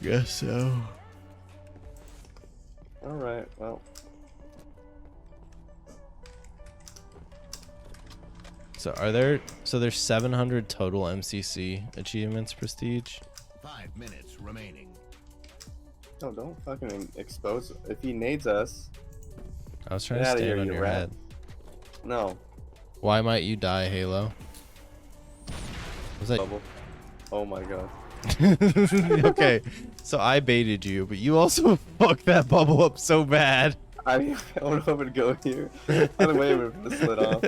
guess so. Alright, well. So there's 700 total MCC achievements prestige. 5 minutes remaining. No, don't fucking expose. If he nades us. I was trying Get to outta stand here, on you your rat. head. No. Why might you die, Halo? Was that Bubble. Oh my god. okay? So I baited you, but you also fucked that bubble up so bad. I don't know if it'd go here. By the way, it would have slid off.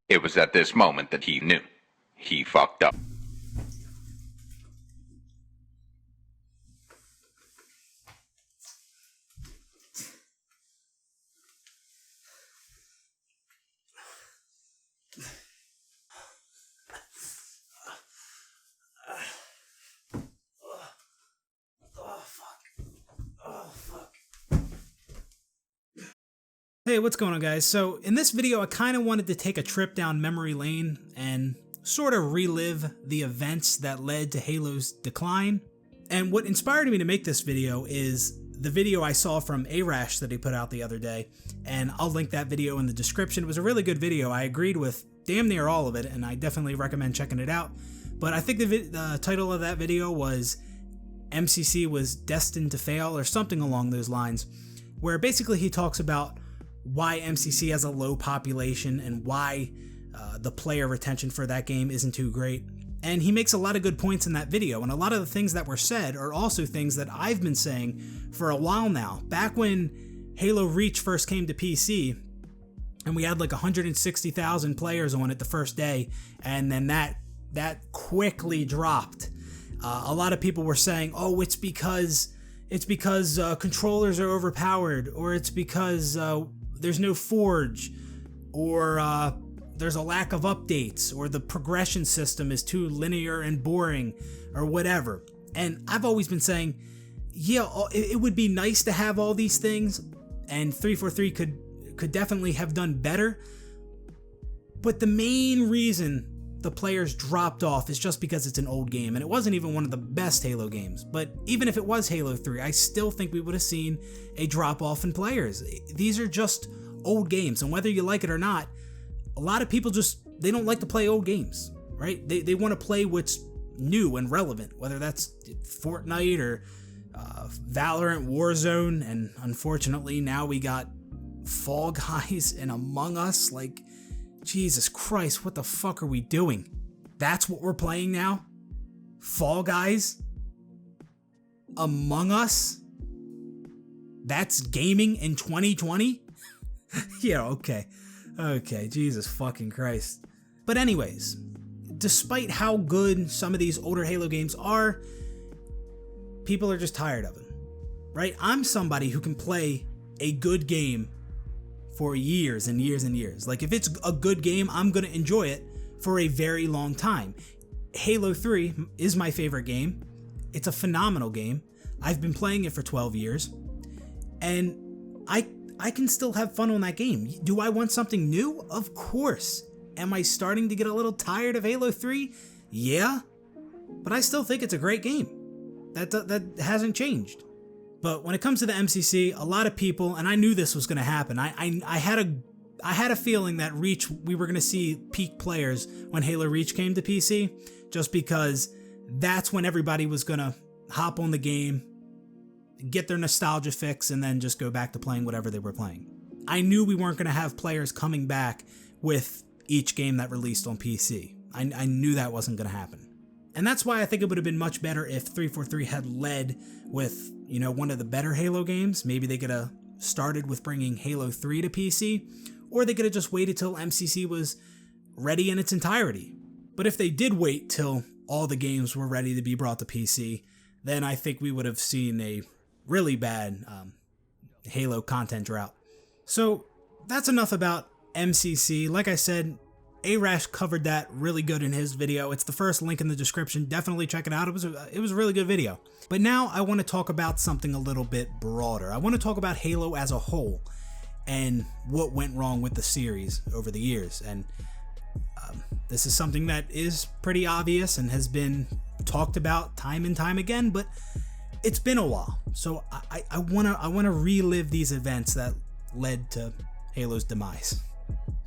It was at this moment that he knew. He fucked up. Hey, what's going on, guys? So in this video, I kind of wanted to take a trip down memory lane and sort of relive the events that led to Halo's decline. And what inspired me to make this video is the video I saw from Arash that he put out the other day, and I'll link that video in the description. It was a really good video. I agreed with damn near all of it, and I definitely recommend checking it out. But I think the title of that video was MCC was destined to fail, or something along those lines, where basically he talks about why MCC has a low population and why the player retention for that game isn't too great. And he makes a lot of good points in that video, and a lot of the things that were said are also things that I've been saying for a while now. Back when Halo Reach first came to PC, and we had like 160,000 players on it the first day, and then that quickly dropped. A lot of people were saying, oh, it's because controllers are overpowered, or it's because there's no Forge, or there's a lack of updates, or the progression system is too linear and boring, or whatever. And I've always been saying, yeah, it would be nice to have all these things, and 343 could definitely have done better. But the main reason the players dropped off is just because it's an old game, and it wasn't even one of the best Halo games. But even if it was Halo 3, I still think we would have seen a drop-off in players. These are just old games, and whether you like it or not, a lot of people they don't like to play old games, right? They want to play what's new and relevant, whether that's Fortnite or Valorant, Warzone, and unfortunately now we got Fall Guys and Among Us. Like, Jesus Christ, what the fuck are we doing? That's what we're playing now? Fall Guys? Among Us? That's gaming in 2020? Yeah, okay. Okay, Jesus fucking Christ. But anyways, despite how good some of these older Halo games are, people are just tired of them, right? I'm somebody who can play a good game for years and years and years. Like, if it's a good game, I'm gonna enjoy it for a very long time. Halo 3 is my favorite game. It's a phenomenal game. I've been playing it for 12 years, and I can still have fun on that game. Do I want something new? Of course. Am I starting to get a little tired of Halo 3? Yeah, but I still think it's a great game. That hasn't changed. But when it comes to the MCC, a lot of people, and I knew this was going to happen. I had a feeling that Reach, we were going to see peak players when Halo Reach came to PC, just because that's when everybody was going to hop on the game, get their nostalgia fix, and then just go back to playing whatever they were playing. I knew we weren't going to have players coming back with each game that released on PC. I knew that wasn't going to happen. And that's why I think it would have been much better if 343 had led with, one of the better Halo games. Maybe they could have started with bringing Halo 3 to PC, or they could have just waited till MCC was ready in its entirety. But if they did wait till all the games were ready to be brought to PC, then I think we would have seen a really bad Halo content drought. So that's enough about MCC. Like I said, Arash covered that really good in his video. It's the first link in the description. Definitely check it out. It was a really good video. But now I want to talk about something a little bit broader. I want to talk about Halo as a whole and what went wrong with the series over the years. And this is something that is pretty obvious and has been talked about time and time again, but it's been a while. So I wanna relive these events that led to Halo's demise.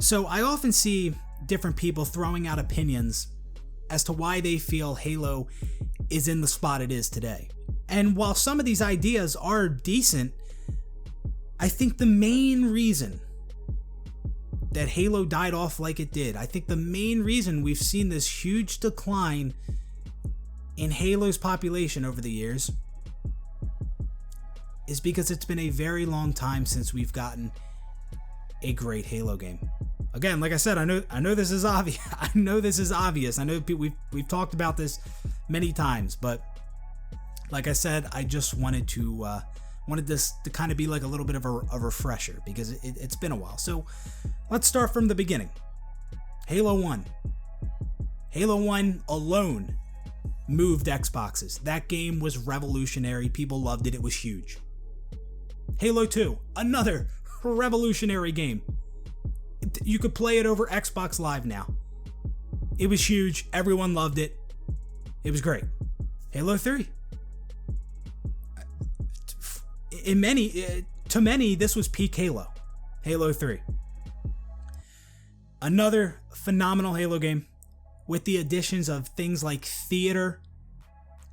So I often see different people throwing out opinions as to why they feel Halo is in the spot it is today. And while some of these ideas are decent, I think the main reason that Halo died off like it did, I think the main reason we've seen this huge decline in Halo's population over the years is because it's been a very long time since we've gotten a great Halo game. Again, like I said, I know this is obvious. I know this is obvious. I know we've talked about this many times, but like I said, I just wanted this to kind of be like a little bit of a refresher because it's been a while. So let's start from the beginning. Halo 1. Halo 1 alone moved Xboxes. That game was revolutionary. People loved it. It was huge. Halo 2, another revolutionary game. You could play it over Xbox Live now. It was huge. Everyone loved it. It was great. Halo 3. To many, this was peak Halo. Halo 3. Another phenomenal Halo game with the additions of things like Theater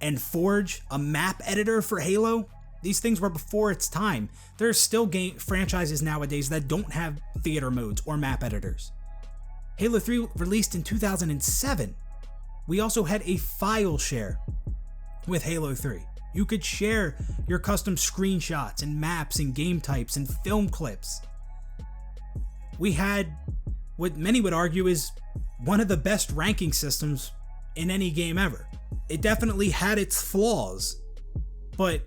and Forge, a map editor for Halo. These things were before its time. There are still franchises nowadays that don't have theater modes or map editors. Halo 3 released in 2007. We also had a file share with Halo 3. You could share your custom screenshots and maps and game types and film clips. We had what many would argue is one of the best ranking systems in any game ever. It definitely had its flaws, but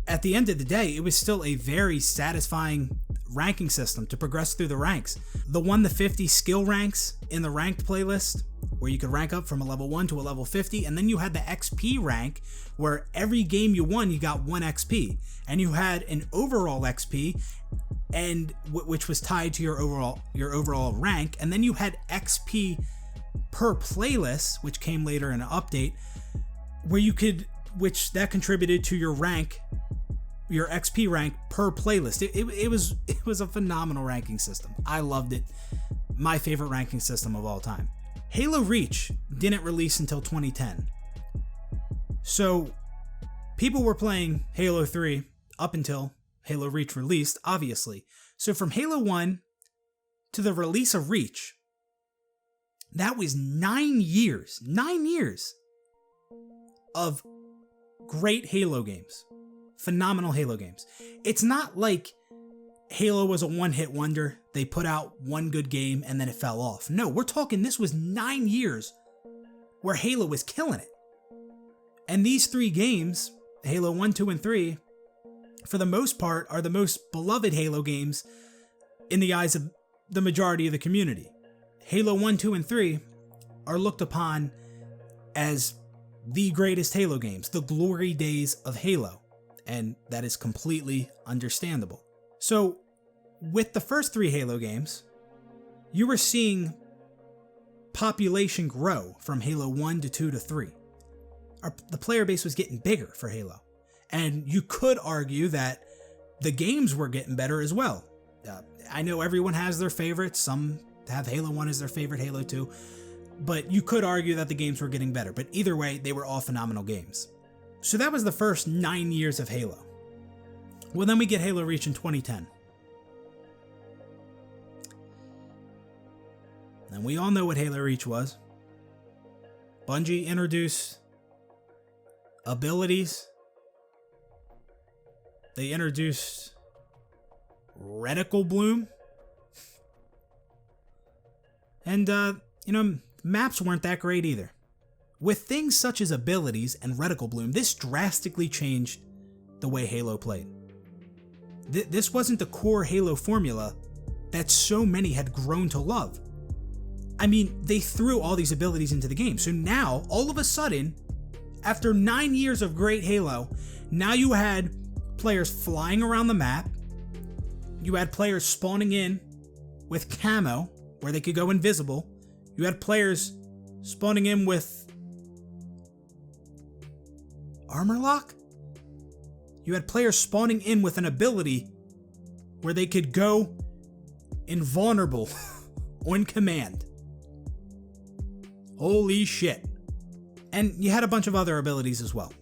at the end of the day, it was still a very satisfying ranking system to progress through the ranks. The 1 to 50 skill ranks in the ranked playlist, where you could rank up from a level 1 to a level 50, and then you had the XP rank, where every game you won, you got 1 XP, and you had an overall XP, and which was tied to your overall rank, and then you had XP per playlist, which came later in an update, which contributed to your rank, your XP rank per playlist. It was a phenomenal ranking system. I loved it. My favorite ranking system of all time. Halo Reach didn't release until 2010. So people were playing Halo 3 up until Halo Reach released, obviously. So from Halo 1 to the release of Reach, that was 9 years. 9 years of great Halo games. Phenomenal Halo games. It's not like Halo was a one-hit wonder. They put out one good game and then it fell off. No, we're talking this was 9 years where Halo was killing it. And these 3 games, Halo 1, 2, and 3, for the most part, are the most beloved Halo games in the eyes of the majority of the community. Halo 1, 2, and 3 are looked upon as the greatest Halo games, the glory days of Halo, and that is completely understandable. So, with the first 3 Halo games, you were seeing population grow from Halo 1 to 2 to 3. The player base was getting bigger for Halo, and you could argue that the games were getting better as well. I know everyone has their favorites. Some have Halo 1 as their favorite, Halo 2, but you could argue that the games were getting better. But either way, they were all phenomenal games. So that was the first 9 years of Halo. Well, then we get Halo Reach in 2010. And we all know what Halo Reach was. Bungie introduced abilities. They introduced Reticle Bloom. And, maps weren't that great either. With things such as abilities and reticle bloom, this drastically changed the way Halo played. This wasn't the core Halo formula that so many had grown to love. I mean, they threw all these abilities into the game, so now, all of a sudden, after 9 years of great Halo, now you had players flying around the map, you had players spawning in with camo, where they could go invisible, you had players spawning in with armor lock? You had players spawning in with an ability where they could go invulnerable on command. Holy shit. And you had a bunch of other abilities as well.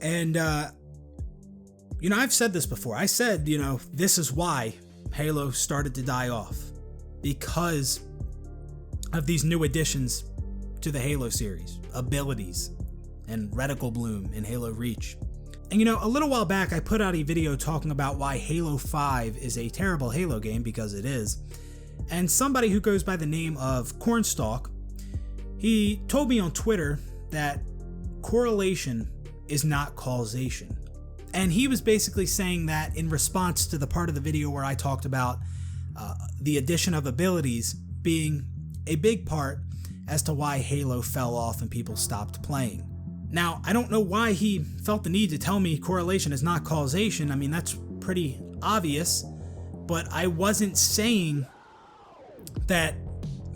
And, I've said this before. I said, this is why Halo started to die off. Because of these new additions to the Halo series. Abilities and reticle bloom in Halo Reach. And a little while back I put out a video talking about why Halo 5 is a terrible Halo game, because it is. And somebody who goes by the name of Cornstalk, he told me on Twitter that correlation is not causation. And he was basically saying that in response to the part of the video where I talked about the addition of abilities being a big part as to why Halo fell off and people stopped playing. Now, I don't know why he felt the need to tell me correlation is not causation. I mean, that's pretty obvious, but I wasn't saying that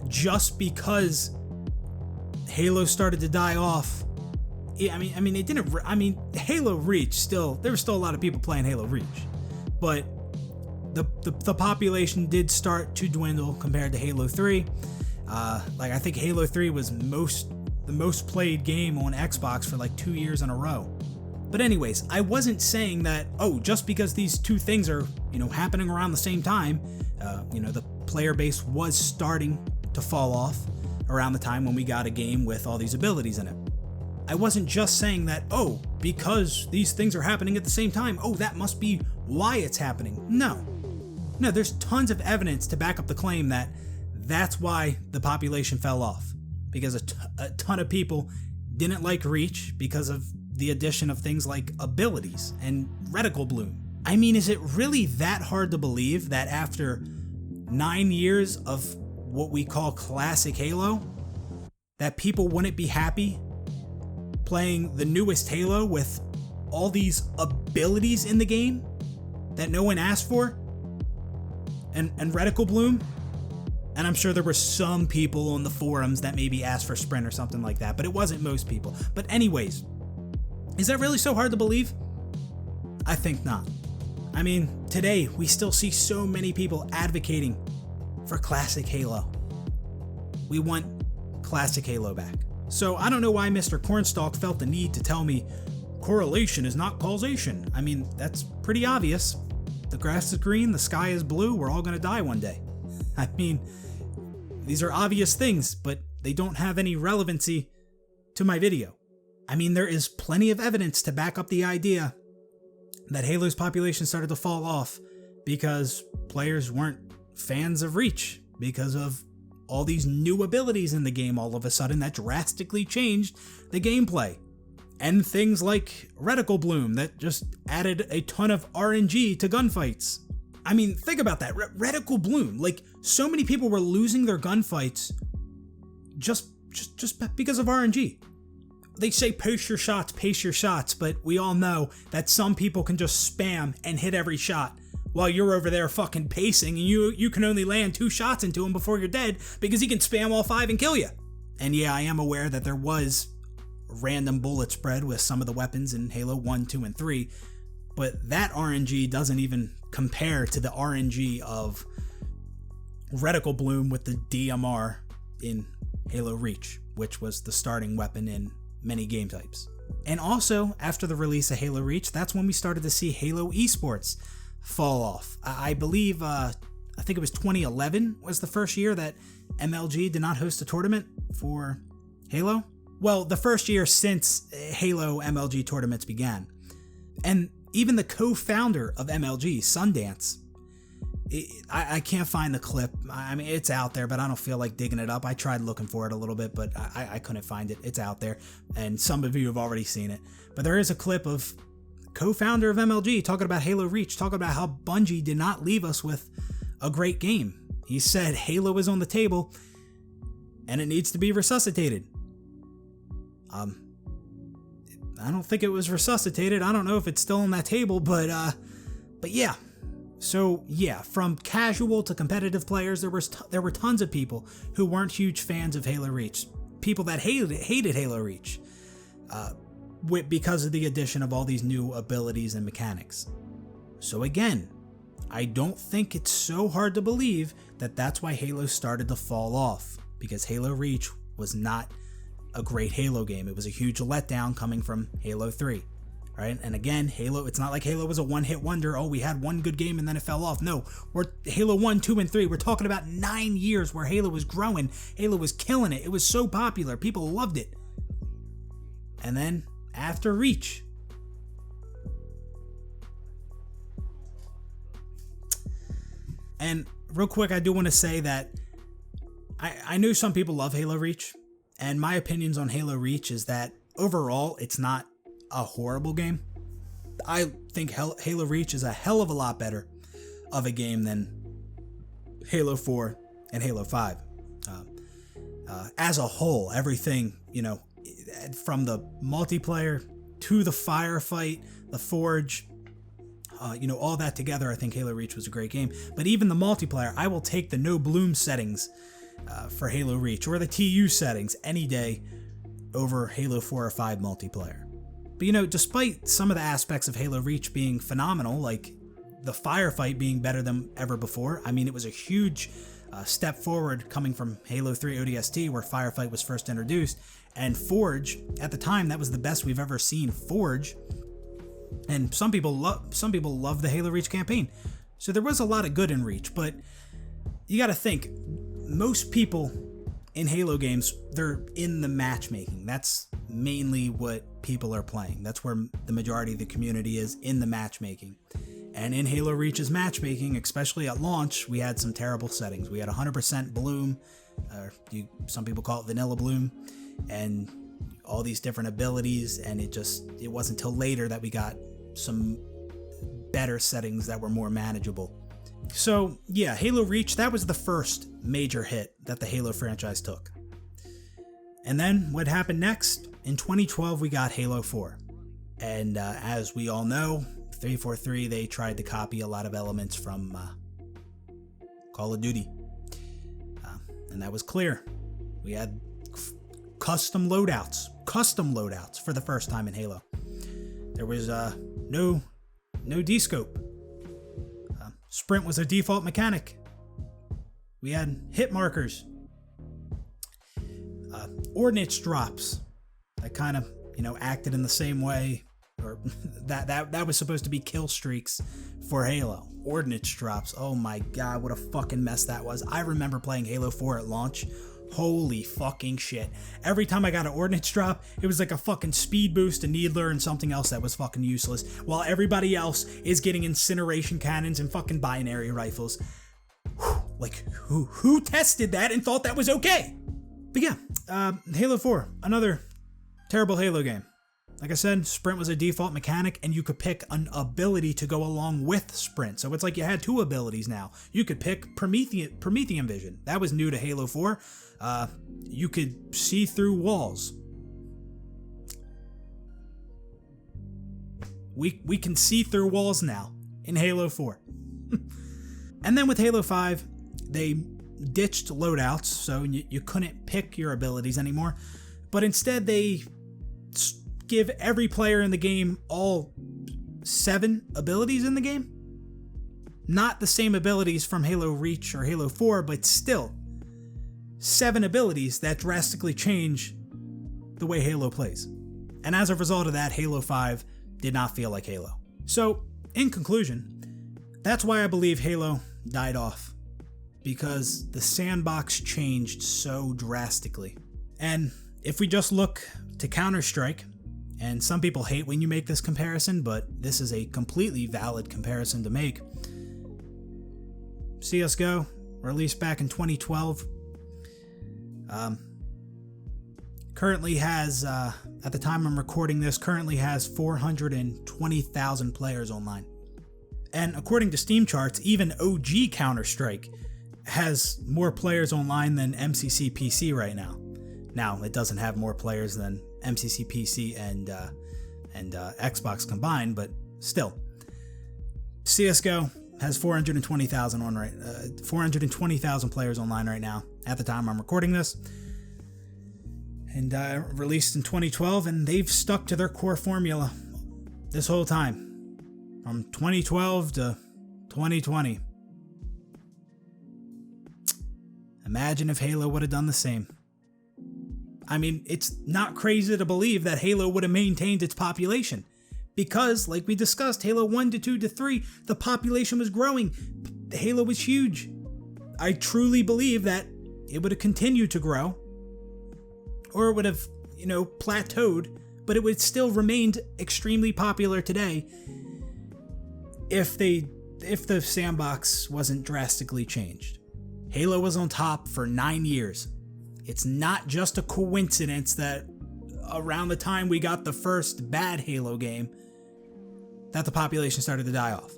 just because Halo started to die off. Halo Reach there were still a lot of people playing Halo Reach, but the population did start to dwindle compared to Halo 3. I think Halo 3 was the most played game on Xbox for 2 years in a row. But anyways, I wasn't saying that, just because these two things are, happening around the same time, the player base was starting to fall off around the time when we got a game with all these abilities in it. I wasn't just saying that, because these things are happening at the same time, that must be why it's happening. No, there's tons of evidence to back up the claim that that's why the population fell off. Because a ton of people didn't like Reach because of the addition of things like abilities and reticle bloom. I mean, is it really that hard to believe that after 9 years of what we call classic Halo, that people wouldn't be happy playing the newest Halo with all these abilities in the game that no one asked for? And reticle bloom? And I'm sure there were some people on the forums that maybe asked for sprint or something like that, but it wasn't most people. But anyways, is that really so hard to believe? I think not. I mean, today we still see so many people advocating for classic Halo. We want classic Halo back. So I don't know why Mr. Cornstalk felt the need to tell me correlation is not causation. I mean, that's pretty obvious. The grass is green, the sky is blue, we're all gonna die one day. I mean, these are obvious things, but they don't have any relevancy to my video. I mean, there is plenty of evidence to back up the idea that Halo's population started to fall off because players weren't fans of Reach, because of all these new abilities in the game all of a sudden that drastically changed the gameplay. And things like reticle bloom that just added a ton of RNG to gunfights. I mean, think about that. Reticle bloom. So many people were losing their gunfights just because of RNG. They say pace your shots, but we all know that some people can just spam and hit every shot while you're over there fucking pacing, and you can only land 2 shots into him before you're dead because he can spam all 5 and kill you. And yeah, I am aware that there was random bullet spread with some of the weapons in Halo 1, 2, and 3, but that RNG doesn't even compare to the RNG of reticle bloom with the DMR in Halo Reach, which was the starting weapon in many game types. And also, after the release of Halo Reach, that's when we started to see Halo esports fall off. I believe, I think it was 2011 was the first year that MLG did not host a tournament for Halo. Well, the first year since Halo MLG tournaments began. And even the co-founder of MLG, Sundance, I can't find the clip. I mean, it's out there, but I don't feel like digging it up. I tried looking for it a little bit, but I couldn't find it. It's out there, and some of you have already seen it. But there is a clip of co-founder of MLG talking about Halo Reach, talking about how Bungie did not leave us with a great game. He said Halo is on the table, and it needs to be resuscitated. I don't think it was resuscitated. I don't know if it's still on that table, but yeah. So yeah, from casual to competitive players, there were tons of people who weren't huge fans of Halo Reach. People that hated Halo Reach because of the addition of all these new abilities and mechanics. So again, I don't think it's so hard to believe that that's why Halo started to fall off, because Halo Reach was not a great Halo game. It was a huge letdown coming from Halo 3. Right? And again, Halo, it's not like Halo was a one-hit wonder. Oh, we had one good game and then it fell off. No, we're Halo 1, 2, and 3. We're talking about 9 years where Halo was growing. Halo was killing it. It was so popular. People loved it. And then after Reach, and real quick, I do want to say that I know some people love Halo Reach, and my opinions on Halo Reach is that overall, it's not a horrible game. I think Halo Reach is a hell of a lot better of a game than Halo 4 and Halo 5. As a whole, everything, from the multiplayer to the firefight, the Forge, all that together, I think Halo Reach was a great game. But even the multiplayer, I will take the no bloom settings for Halo Reach, or the TU settings, any day over Halo 4 or 5 multiplayer. But despite some of the aspects of Halo Reach being phenomenal, like the firefight being better than ever before, I mean, it was a huge step forward coming from Halo 3 ODST, where firefight was first introduced, and Forge, at the time, that was the best we've ever seen Forge, and some people love the Halo Reach campaign. So there was a lot of good in Reach, but you gotta think, most people in Halo games, they're in the matchmaking. That's mainly what people are playing. That's where the majority of the community is, in the matchmaking. And in Halo Reach's matchmaking, especially at launch, we had some terrible settings. We had 100% bloom, or some people call it vanilla bloom, and all these different abilities, and it wasn't until later that we got some better settings that were more manageable. So yeah, Halo Reach, that was the first major hit that the Halo franchise took. And then what happened next? In 2012, we got Halo 4. And as we all know, 343, they tried to copy a lot of elements from Call of Duty. And that was clear. We had custom loadouts for the first time in Halo. There was no D-scope. Sprint was a default mechanic. We had hit markers. Ordnance drops that kind of, acted in the same way, or that was supposed to be kill streaks for Halo. Ordnance drops. Oh my god, what a fucking mess that was. I remember playing Halo 4 at launch. Holy fucking shit. Every time I got an ordnance drop, it was like a fucking speed boost, a needler, and something else that was fucking useless, while everybody else is getting incineration cannons and fucking binary rifles. Like, who tested that and thought that was okay? But yeah, Halo 4, another terrible Halo game. Like I said, Sprint was a default mechanic, and you could pick an ability to go along with Sprint. So it's like you had two abilities now. You could pick Promethean Vision. That was new to Halo 4. You could see through walls. We can see through walls now in Halo 4. And then with Halo 5, they ditched loadouts, so you couldn't pick your abilities anymore. But instead, they give every player in the game all 7 abilities in the game. Not the same abilities from Halo Reach or Halo 4, but still 7 abilities that drastically change the way Halo plays. And as a result of that, Halo 5 did not feel like Halo. So, in conclusion, that's why I believe Halo died off. Because the Sandbox changed so drastically. And if we just look to Counter-Strike, and some people hate when you make this comparison, but this is a completely valid comparison to make. CSGO, released back in 2012, currently has, at the time I'm recording this, currently has 420,000 players online. And according to Steam charts, even OG Counter-Strike has more players online than MCC PC right now. Now, it doesn't have more players than MCC PC and Xbox combined, but still. CSGO has 420,000 420,000 players online right now at the time I'm recording this. And released in 2012, and they've stuck to their core formula this whole time. From 2012 to 2020. Imagine if Halo would have done the same. I mean, it's not crazy to believe that Halo would have maintained its population. Because, like we discussed, Halo 1 to 2 to 3, the population was growing. Halo was huge. I truly believe that it would have continued to grow. Or it would have, plateaued. But it would still remained extremely popular today if the sandbox wasn't drastically changed. Halo was on top for 9 years. It's not just a coincidence that around the time we got the first bad Halo game, that the population started to die off.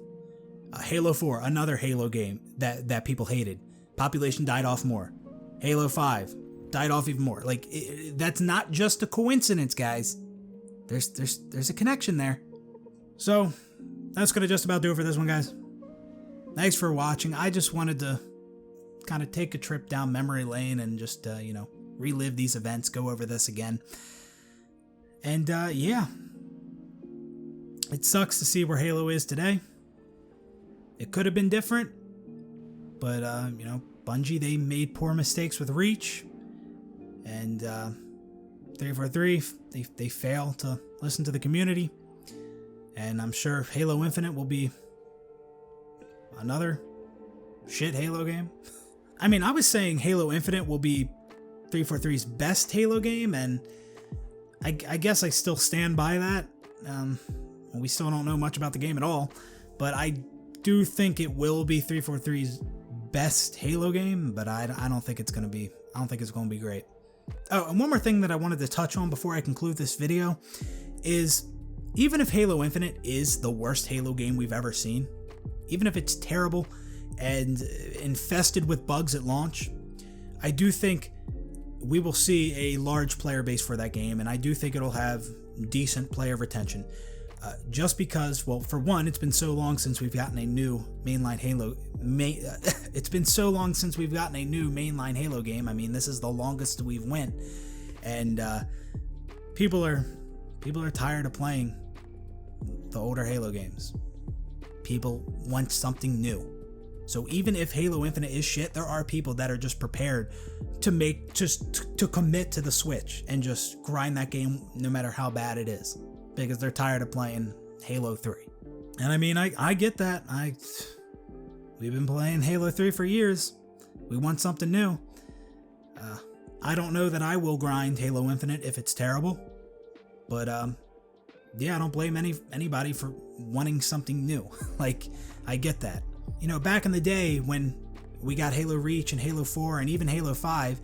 Halo 4, another Halo game that people hated. Population died off more. Halo 5 died off even more. That's not just a coincidence, guys. There's a connection there. So, that's gonna just about do it for this one, guys. Thanks for watching. I just wanted to kind of take a trip down memory lane and just, relive these events, go over this again. And, yeah. It sucks to see where Halo is today. It could have been different. But, Bungie, they made poor mistakes with Reach. And, 343, they fail to listen to the community. And I'm sure Halo Infinite will be another shit Halo game. I mean, I was saying Halo Infinite will be 343's best Halo game, and I guess I still stand by that. We still don't know much about the game at all, but I do think it will be 343's best Halo game, but I don't think it's going to be, great. Oh, and one more thing that I wanted to touch on before I conclude this video is, even if Halo Infinite is the worst Halo game we've ever seen, even if it's terrible and infested with bugs at launch, I do think we will see a large player base for that game, and I do think it'll have decent player retention. Just because, well, for one, it's been so long since we've gotten a new mainline Halo. It's been so long since we've gotten a new mainline Halo game. I mean, this is the longest we've went, and people are tired of playing the older Halo games. People want something new. So even if Halo Infinite is shit, there are people that are just prepared to commit to the Switch and just grind that game no matter how bad it is, because they're tired of playing Halo 3. And I mean, I get that. We've been playing Halo 3 for years. We want something new. I don't know that I will grind Halo Infinite if it's terrible, but yeah, I don't blame anybody for wanting something new. I get that. Back in the day when we got Halo Reach and Halo 4 and even Halo 5,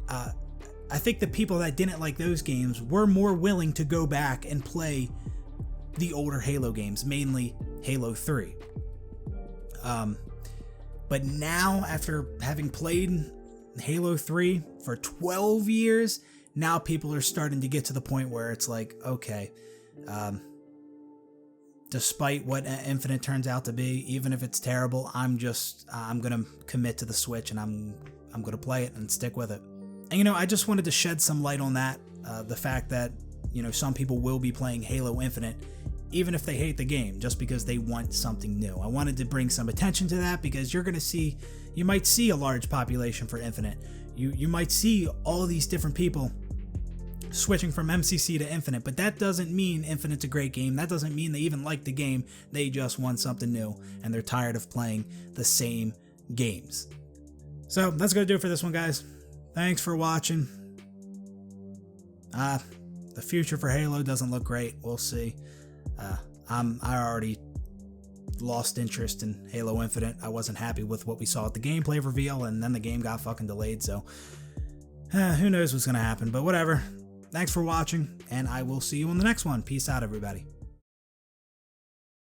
I think the people that didn't like those games were more willing to go back and play the older Halo games, mainly Halo 3. But now, after having played Halo 3 for 12 years, now people are starting to get to the point where it's like, okay, despite what Infinite turns out to be, even if it's terrible, I'm gonna commit to the Switch, and I'm gonna play it and stick with it. And I just wanted to shed some light on that, the fact that some people will be playing Halo Infinite even if they hate the game, just because they want something new. I wanted to bring some attention to that, because you might see a large population for Infinite. You might see all these different people switching from MCC to Infinite, but that doesn't mean Infinite's a great game. That doesn't mean they even like the game. They just want something new, and they're tired of playing the same games. So that's gonna do it for this one, guys. Thanks for watching. The future for Halo doesn't look great. We'll see. I already lost interest in Halo Infinite. I wasn't happy with what we saw at the gameplay reveal, and then the game got fucking delayed, so who knows what's gonna happen, but whatever. Thanks for watching, and I will see you on the next one. Peace out, everybody.